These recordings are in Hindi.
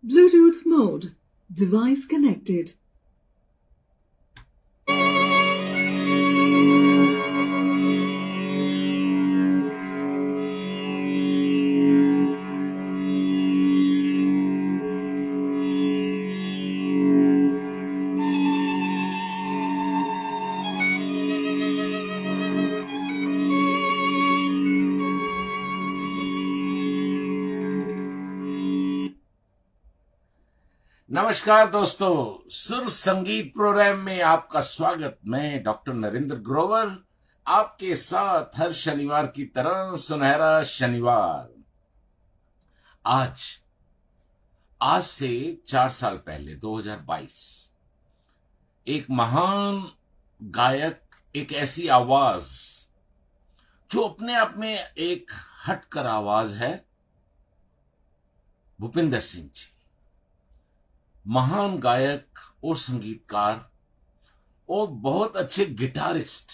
Bluetooth mode. Device connected. नमस्कार दोस्तों, सुर संगीत प्रोग्राम में आपका स्वागत। मैं डॉक्टर नरेंद्र ग्रोवर आपके साथ हर शनिवार की तरह सुनहरा शनिवार। आज से 4 साल पहले 2022 एक महान गायक, एक ऐसी आवाज जो अपने आप में एक हटकर आवाज है, भूपिंदर सिंह जी, महान गायक और संगीतकार और बहुत अच्छे गिटारिस्ट।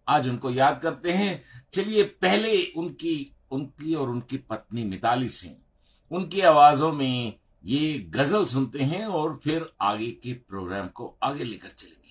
आज उनको याद करते हैं। चलिए पहले उनकी और उनकी पत्नी मिताली सिंह, उनकी आवाजों में ये गजल सुनते हैं और फिर आगे के प्रोग्राम को आगे लेकर चलेंगे।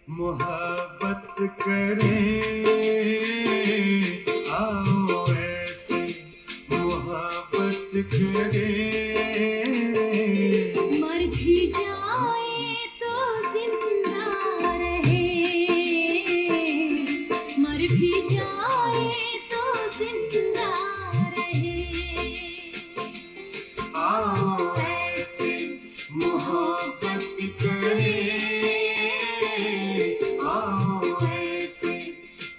मोहब्बत करें, आओ ऐसे मोहब्बत करें। मर भी जाए तो जिंदा रहे, मर भी जाए तो जिंदा रहे। आओ ऐसे मोहब्बत करें,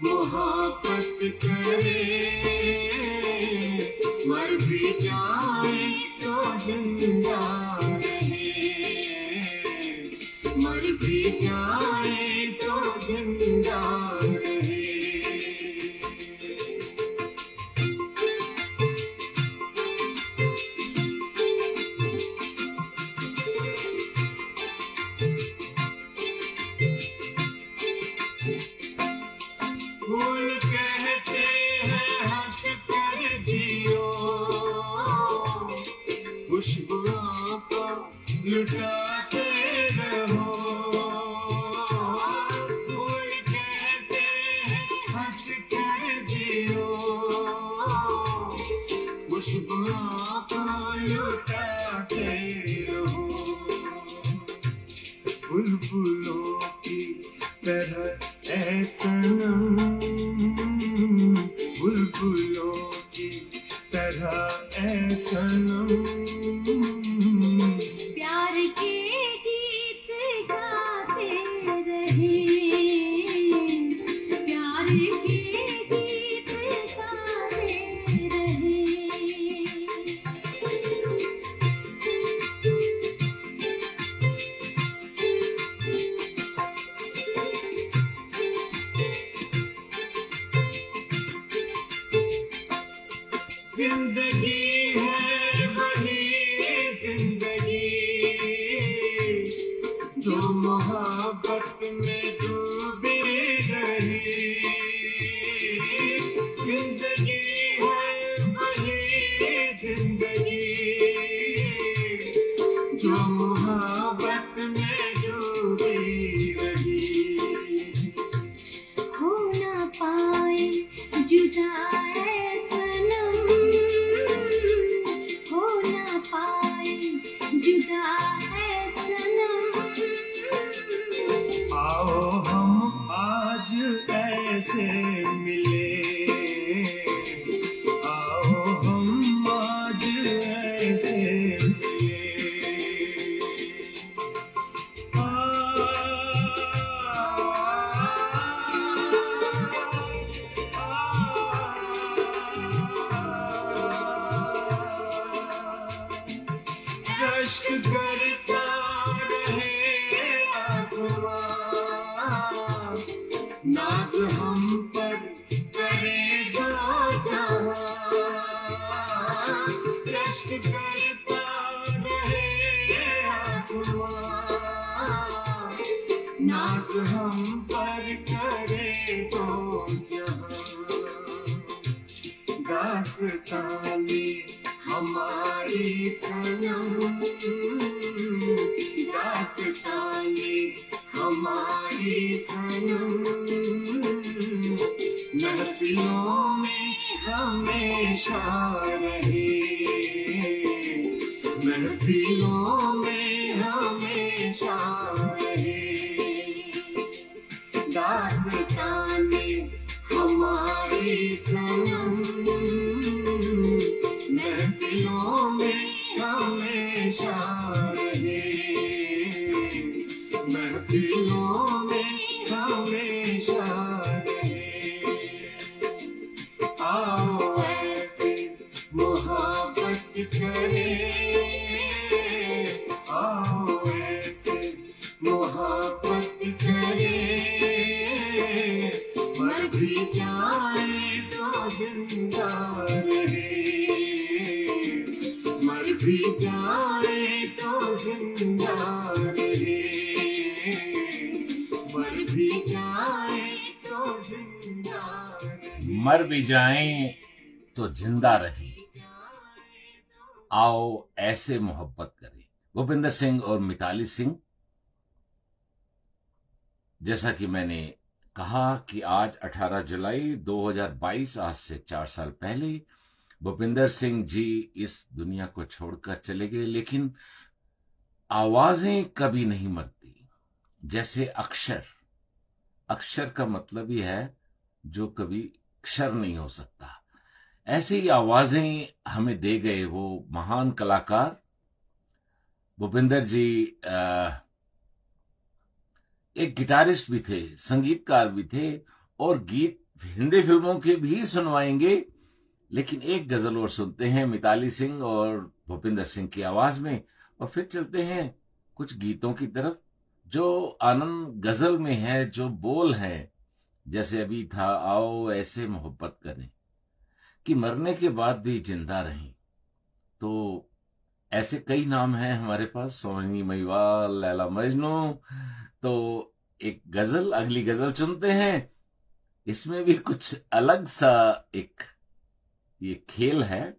मोहब्बत करें। मर भी जाए तो जिंदा रहे, मर भी जाए तो जिंदा रहे। फूल कहते हैं हंस कर जियो, खुशबुओं को लुटाते रहो। फूल कहते हैं हंस कर जियो, खुशबुओं को लुटाते रहो। बुलबुलों की तरह ऐ सनम, बुलबुलों की तरह ऐ सनम। प्यार के गीत गाते रहे, प्यार के गीत गाते रहे। जिंदगी है वही जिंदगी जो मोहब्बत में डूबी रही। जिंदगी है वही जिंदगी जो मोहब्बत में डूबी रही। हो ना पाए जुदा है सनम, हो ना पाए जुदा है सनम। आओ हम आज ऐसे मिले, आओ हम आज ऐसे मिले। रश्क करता रहे आसमां, नाज हम पर करे दो जहां। रश्क करता रहे आसमां, नाज हम पर करे दो जहां। दास्ताने हमारी सनम, दास्ताने हमारी सनम, महफिलों में हमेशा रहे, महफिलों में हमेशा रहे। दास्ताने हमारी सनम, महफिलों में हमेशा रहे, महफिलों में हमेशा रहे। आओ ऐसे मोहब्बत करें, आओ ऐसे मोहब्बत करें, मर भी जाए तो जिंदा रहे, मर भी जाए तो जिंदा रहे, मर भी जाए तो जिंदा रहे। मर भी जाएं तो जिंदा रहें, आओ ऐसे मोहब्बत करें। भूपिंदर सिंह और मिताली सिंह। जैसा कि मैंने कहा कि आज 18 जुलाई 2022, आज से 4 साल पहले भूपिंदर सिंह जी इस दुनिया को छोड़कर चले गए, लेकिन आवाजें कभी नहीं मरती। जैसे अक्षर, अक्षर का मतलब ही है जो कभी क्षर नहीं हो सकता। ऐसे ही आवाजें हमें दे गए वो महान कलाकार भूपिंदर जी। एक गिटारिस्ट भी थे, संगीतकार भी थे, और गीत हिंदी फिल्मों के भी सुनवाएंगे। लेकिन एक गजल और सुनते हैं मिताली सिंह और भूपिंदर सिंह की आवाज में, और फिर चलते हैं कुछ गीतों की तरफ जो आनंद गजल में है, जो बोल है। जैसे अभी था, आओ ऐसे मोहब्बत करें कि मरने के बाद भी जिंदा रहें। तो ऐसे कई नाम हैं हमारे पास, सोनी महिवाल, लैला मजनू। तो एक गजल, अगली गजल चुनते हैं। इसमें भी कुछ अलग सा एक ये खेल है।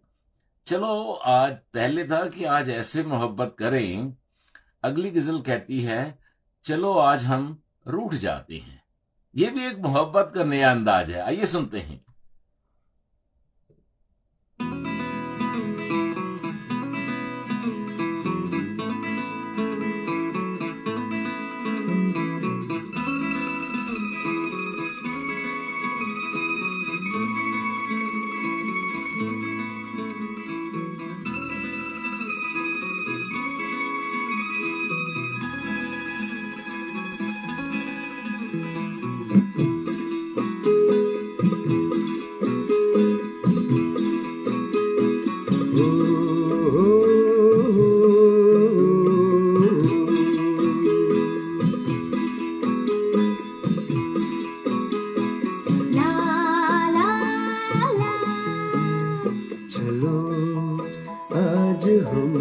चलो, आज पहले था कि आज ऐसे मोहब्बत करें, अगली गजल कहती है चलो आज हम रूठ जाते हैं। ये भी एक मोहब्बत का नया अंदाज है, आइए सुनते हैं। चलो आज हम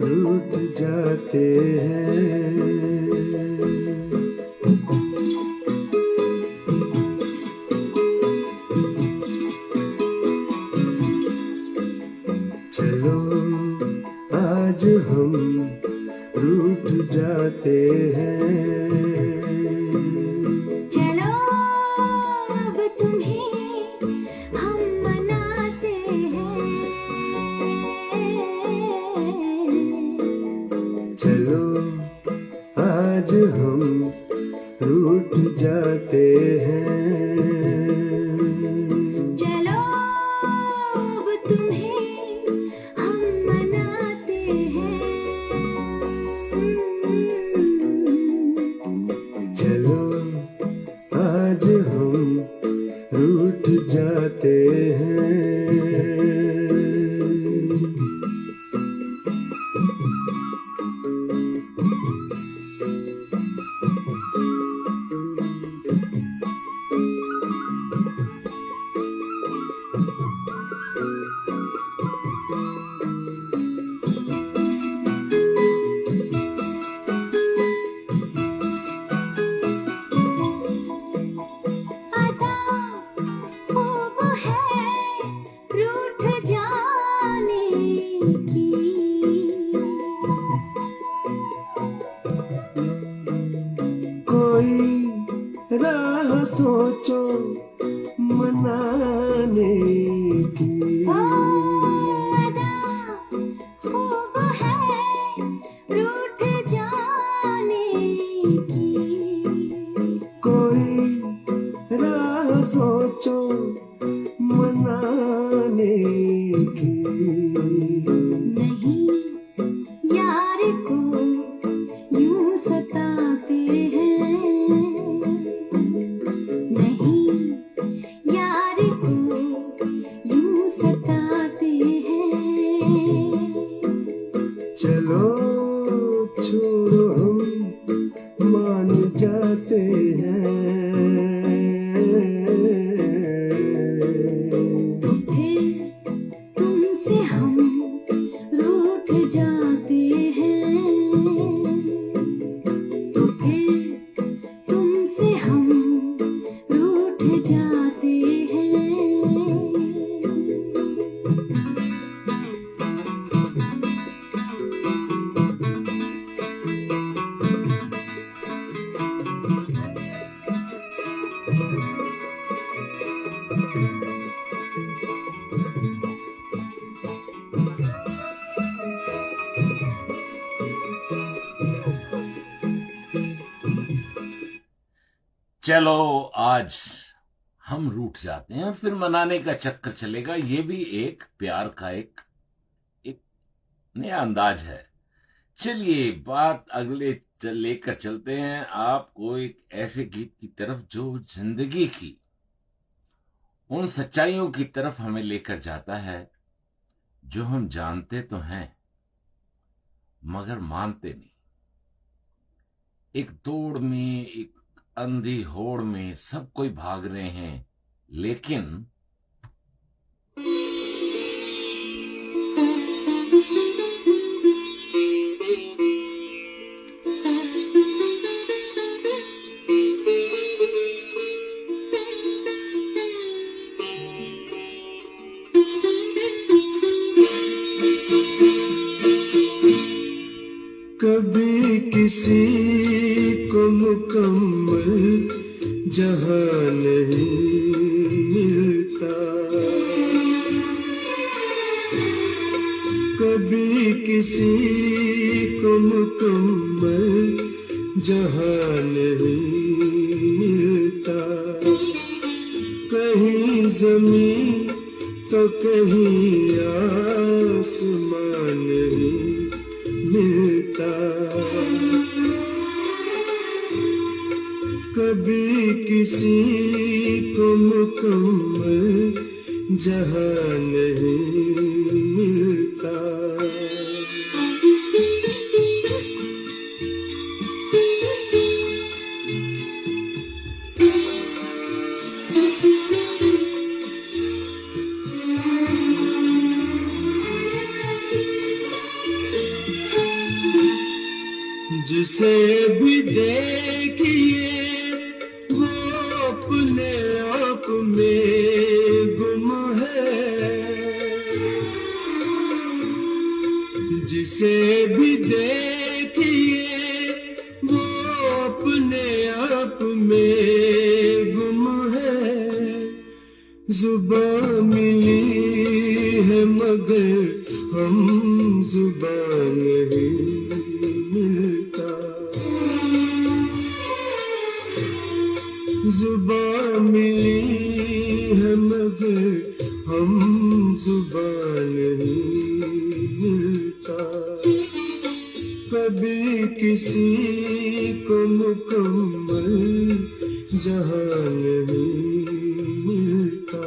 रूठ जाते हैं, चलो आज हम रूठ जाते हैं। चलो अब तुम्हें हम मनाते हैं, चलो आज हम रूठ जाते हैं। चलो अब तुम्हें हम मनाते हैं, चलो आज हम रूठ जाते हैं। कोई राह सोचो मनाने की। अदा खूब है रूठ जाने की। कोई राह सोचो मनाने की। नहीं यार को यूं सताते हैं। नहीं यार को यूं सताते हैं। चलो छोड़ो हम मान जाते हैं। तो फिर तुमसे हम रूठ जाते हैं। तो फिर तुमसे हम रूठ जाते हैं। चलो आज हम रूठ जाते हैं और फिर मनाने का चक्कर चलेगा। ये भी एक प्यार का एक नया अंदाज है। चलिए बात अगले लेकर चलते हैं आपको एक ऐसे गीत की तरफ जो जिंदगी की उन सच्चाइयों की तरफ हमें लेकर जाता है जो हम जानते तो हैं मगर मानते नहीं। एक दौड़ में, एक अंधी होड़ में सब कोई भाग रहे हैं, लेकिन कभी किसी को मुकम्मल जहां नहीं मिलता। कभी किसी को मुकम्मल जहां नहीं मिलता। कहीं ज़मीन तो कहीं आसमान नहीं मिलता। कभी किसी को मुकम्मल जहां नहीं मिलता। जिसे भी देखिए वो अपने आप में गुम है। जिसे भी देखिए वो अपने आप में गुम है। जुबान मिली है मगर हम जुबान नहीं मिलता। जुबान मिली है मगर हम जुबान नहीं मिलता। कभी किसी को मुकम्मल जहां नहीं मिलता।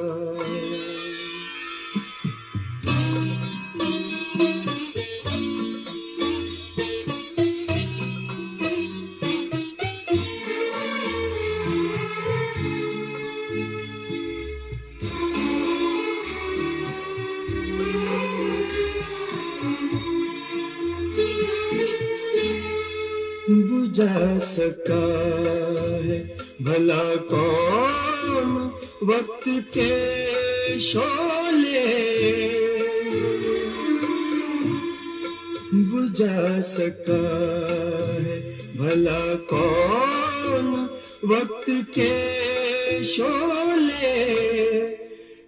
बुझा सका है भला कौन वक्त के शोले। जा सका है भला कौन वक्त के शोले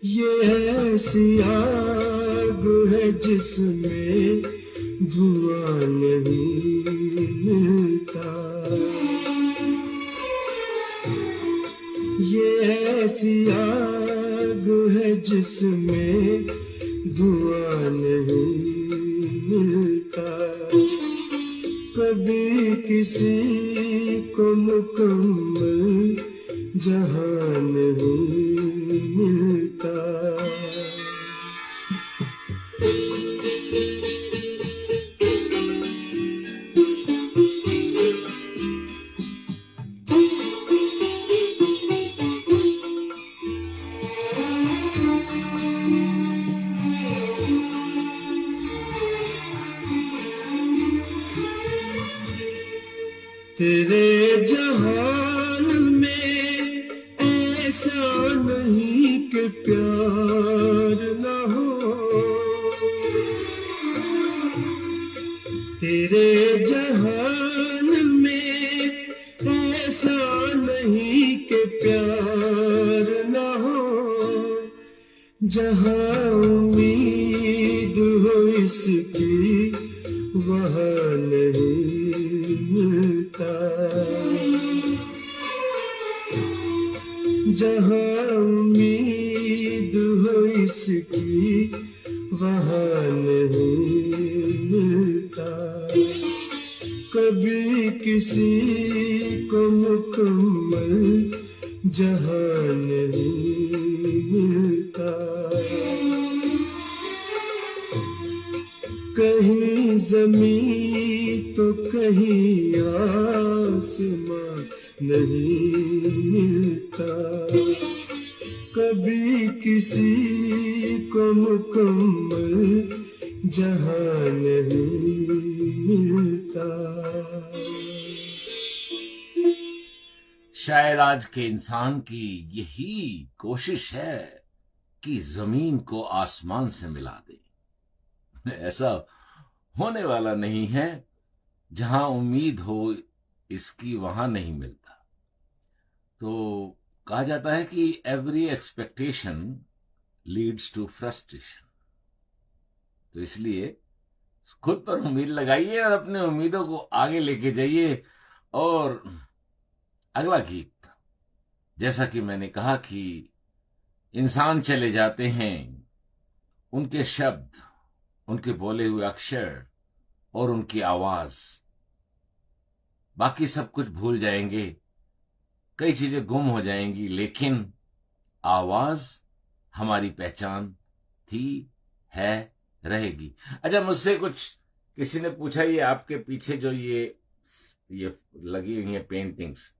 ये ऐसी आग है जिसमें धुआं नहीं मिलता ये ऐसी आग है जिसमें धुआं नहीं मिलता कभी किसी को मुकम्मल जहां नहीं मिलता तेरे जहान में ऐसा नहीं कि प्यार न हो तेरे जहान में ऐसा नहीं कि प्यार न हो जहां उम्मीद हो इसकी वहां नहीं मिलता जहां उम्मीद हो इसकी वहां नहीं मिलता कभी किसी को मुकम्मल जहां नहीं मिलता कहीं ज़मीं तो कहीं आसमां नहीं मिलता कभी किसी को मुकम्मल जहां नहीं मिलता शायद आज के इंसान की यही कोशिश है कि जमीन को आसमान से मिला दे ऐसा होने वाला नहीं है जहां उम्मीद हो इसकी वहां नहीं मिलता तो कहा जाता है कि every expectation leads to frustration तो इसलिए खुद पर उम्मीद लगाइए और अपनी उम्मीदों को आगे लेके जाइए और अगला गीत जैसा कि मैंने कहा कि इंसान चले जाते हैं उनके शब्द उनके बोले हुए अक्षर और उनकी आवाज बाकी सब कुछ भूल जाएंगे कई चीजें गुम हो जाएंगी लेकिन आवाज हमारी पहचान थी है रहेगी अच्छा मुझसे कुछ किसी ने पूछा ये आपके पीछे जो ये लगी हुई है पेंटिंग्स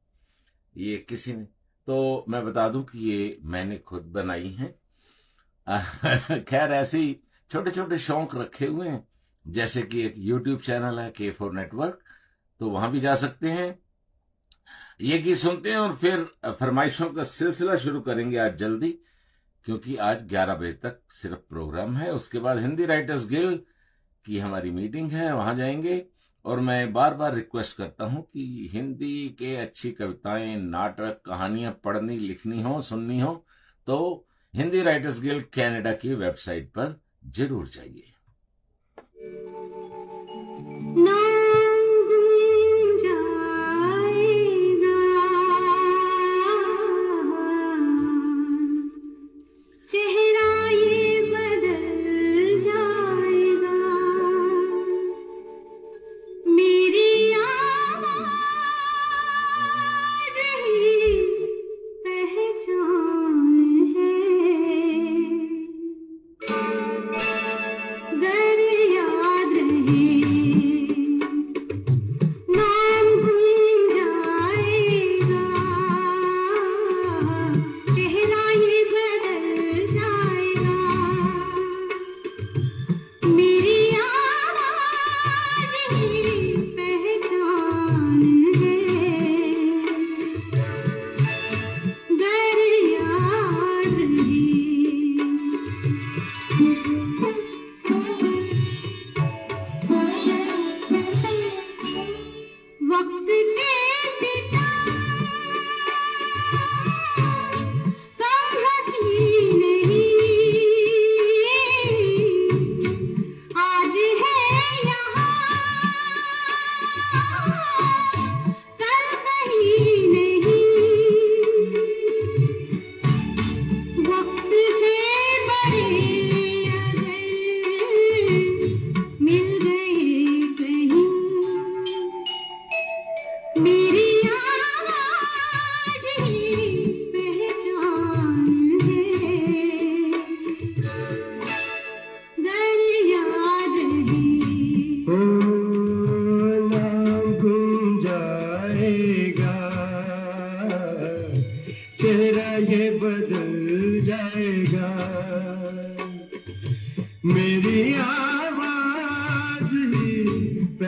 ये किसी ने तो मैं बता दूं कि ये मैंने खुद बनाई हैं खैर ऐसे ही छोटे छोटे शौक रखे हुए हैं जैसे कि एक YouTube चैनल है K4 नेटवर्क तो वहां भी जा सकते हैं ये गीत सुनते हैं और फिर फरमाइशों का सिलसिला शुरू करेंगे आज जल्दी क्योंकि आज 11 बजे तक सिर्फ प्रोग्राम है उसके बाद हिंदी राइटर्स गिल्ड की हमारी मीटिंग है वहां जाएंगे और मैं बार बार रिक्वेस्ट करता हूं कि हिंदी के अच्छी कविताएं नाटक कहानियां पढ़नी लिखनी हो सुननी हो तो हिंदी राइटर्स गिल्ड कनाडा की वेबसाइट पर जरूर जाइए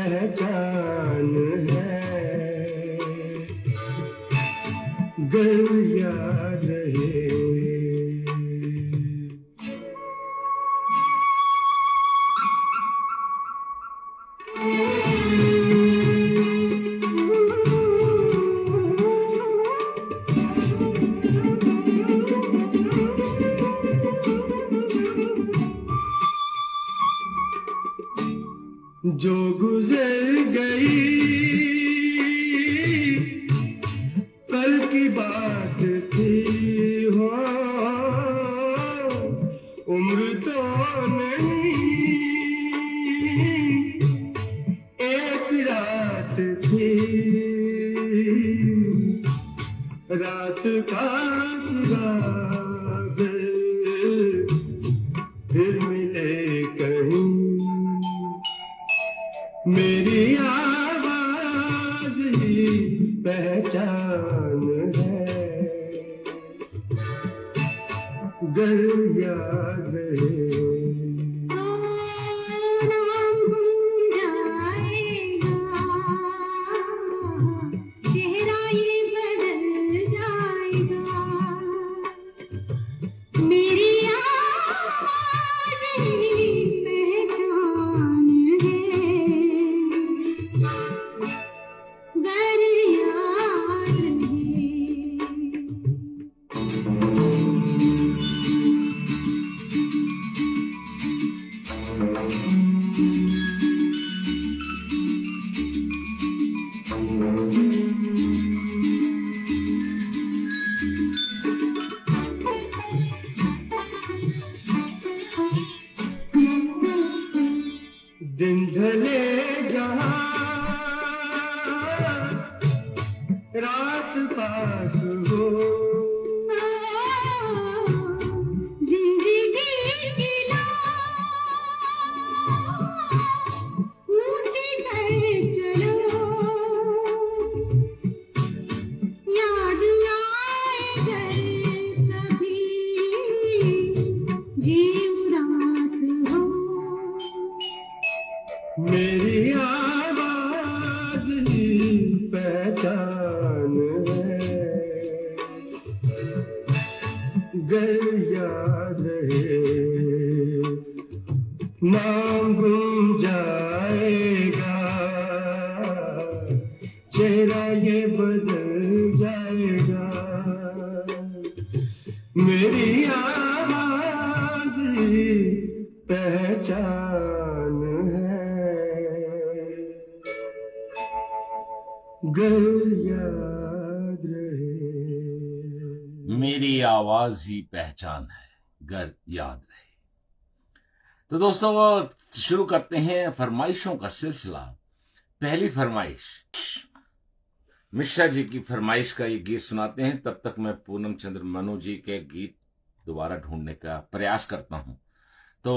पहचान है, गर याद रहे। जो गुजर गई कल की बात थी हो, उम्र तो नहीं एक रात थी, रात का सुराग फिर मिले कहीं, मेरी आवाज ही पहचान है, गर याद रहे। चेहरा ये बदल जाएगा, मेरी आवाज ही पहचान है, गर याद दिन ढले जहाँ रात पास हो, जिंदगी की ऊंची कर चलो, याद आए घर कभी जी उदास हो, मेरी आवाज ही पहचान है, गर याद रहे। नाम गुम जाएगा, चेहरा ये बदल जाएगा, मेरी आवाज ही पहचान है, गर याद रहे। मेरी आवाज ही पहचान है, गर याद रहे। तो दोस्तों वो शुरू करते हैं फरमाइशों का सिलसिला। पहली फरमाइश मिश्रा जी की फरमाइश का ये गीत सुनाते हैं, तब तक मैं पूनम चंद्र मनु जी के गीत दोबारा ढूंढने का प्रयास करता हूं। तो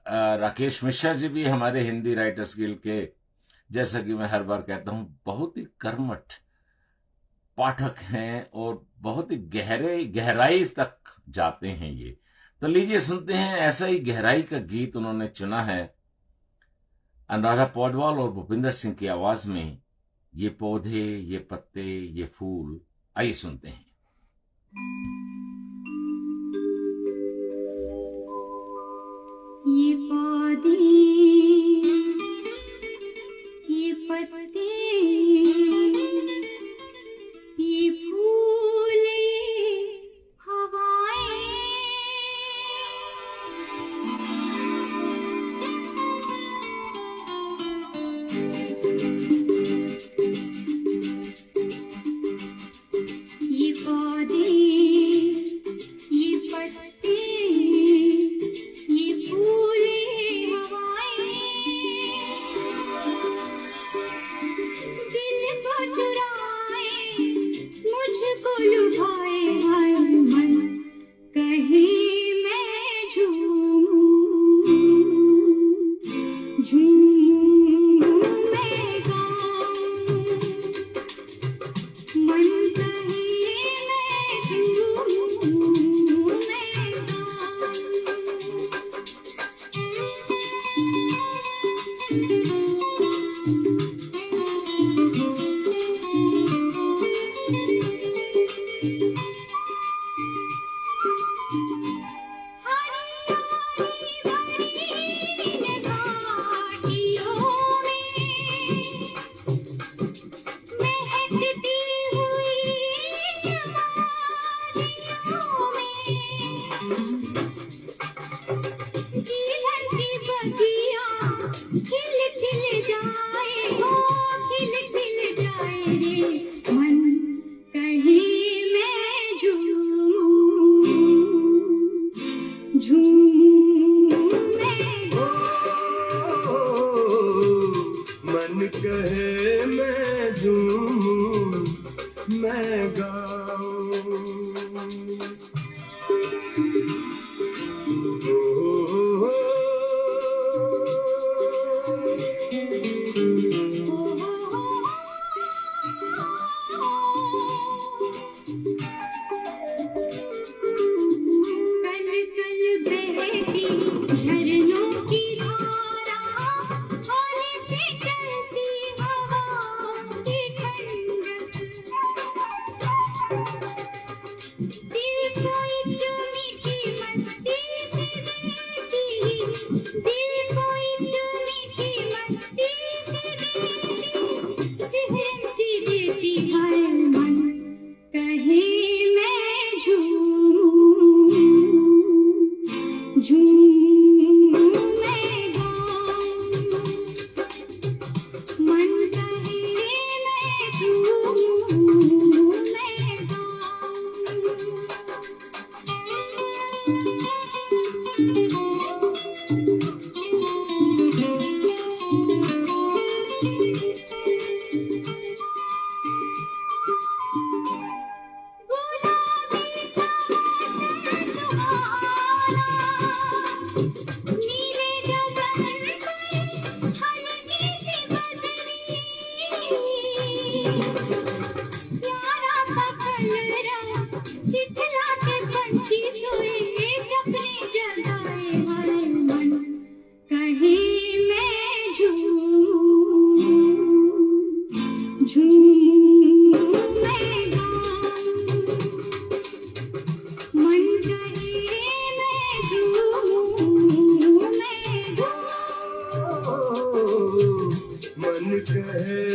राकेश मिश्रा जी भी हमारे हिंदी राइटर्स गिल्ड के, जैसा कि मैं हर बार कहता हूं, बहुत ही कर्मठ पाठक हैं और बहुत ही गहराई तक जाते हैं ये। तो लीजिए सुनते हैं, ऐसा ही गहराई का गीत उन्होंने चुना है, अनुराधा पौडवाल और भूपिंदर सिंह की आवाज में, ये पौधे, ये पत्ते, ये फूल। आइए सुनते हैं। ये पौधे, ये पत्ते, ये फूल, हवाएं, ये पौधे, ये पत्ते, ये फूल, हवाएं, मन कहे मैं झूमूं मैं गाऊं कल कल बहती झरनों की धारा होने से चलती हवाओं की ठंडक दिल को एक मीठी मस्ती से देती दिल को एक मीठी मस्ती से देती सिहरन सी देती हर मन कहे मैं झूमूं मैं गाऊं मन कहे मैं झूमूं मैं गुलाबी सा मौसम सुहाना नीले गगन पर हल्की सी बदली प्यारा सा कलरव दिखलाते पंछी सोए सपने जगाए हर मन कहे मैं झूमूं मैं गाऊं मन कहे मैं झूमूं मैं गाऊं मन कहे